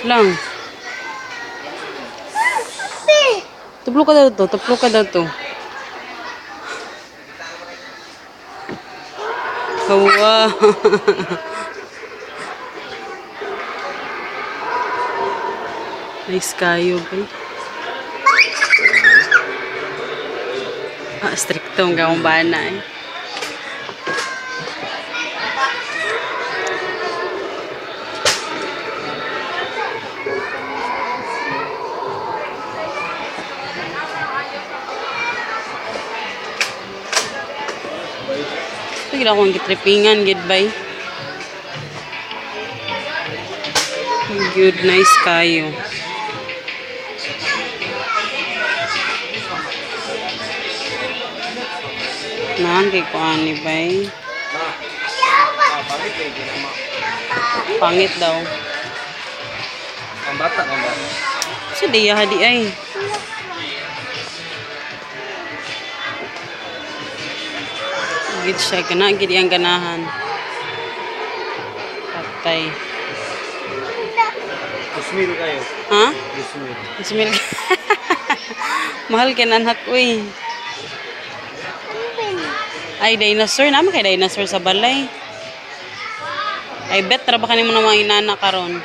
Lang. Tuplo ka daw to. Tuplo ka daw to. Wow. Nice kayo, ba? Stricto ang gawang bana eh. Ito gila akong gitripingan, goodbye. Good, nice kayo. Nangkay ko ani bay. Pangit daw. Ang bata ang bata. Sa diya hadi ay. Gid siya kana gid ang ganahan. Patay. Ismil kayo. Ha? Ismil. Ismil. Mahal kinanak uy. Ay dinosaur naman kay dinosaur sa balay. Ay bet ra ba kanimo na mga inana karon?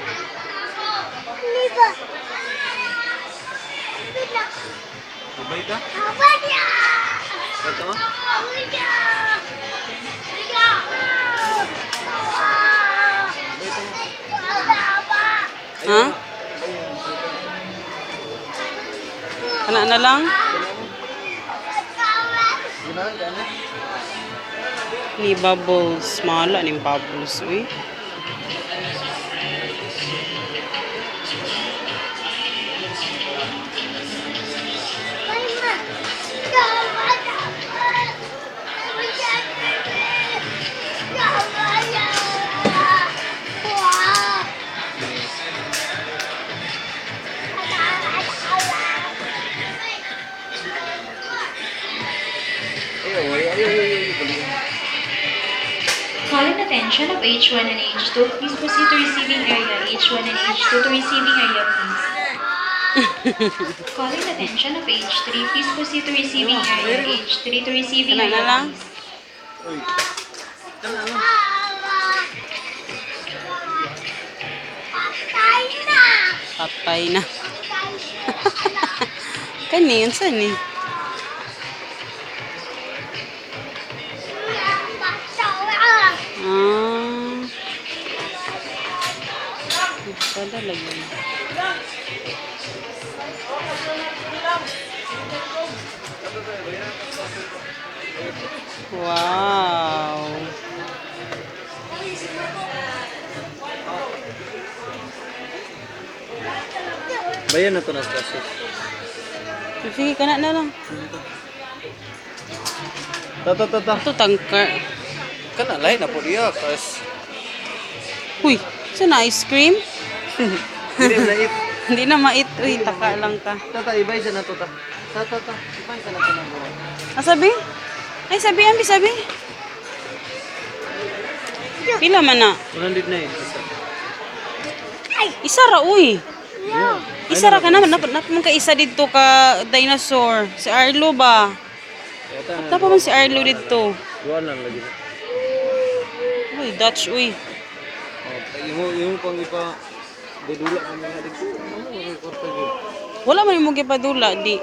Babay ka? Ito? Ha? Kana na lang? Gimana ka na? Ni bubbles. Mala ni bubbles uy. Calling attention of H1 and H2, please proceed to receiving area. H1 and H2 to receiving area, please. Calling attention of H3, please proceed to receiving area. H3 to receiving Kana na area, lang? please. Uy. Kana lang. Patay na. Kani yun saan eh? Ah. Padala yun. Wow. Bayan na to nas kasi. Sige, kana na lang. Tata. Ito tangkar. Kana lain na po diya kas. Uy, saan na ice cream? Hindi na it. Hindi na mait. Uy, taka lang ka. Tata ibay sa na to ta. Tata. Ibay sa na to na. Ah, sabi? Ay, sabi, ambi, sabi. Pila man na? 100 na eh. Isa ra, uy. Yeah. Isa ra ka naman. Napamang ka isa dito ka dinosaur. Si Arlo ba? Napamang si Arlo dito. Duwan lang lagi. Uy, Dutch, uy. Yung pang ipa dudula kami nga dito. Ano ko Wala man yung mga padula, di.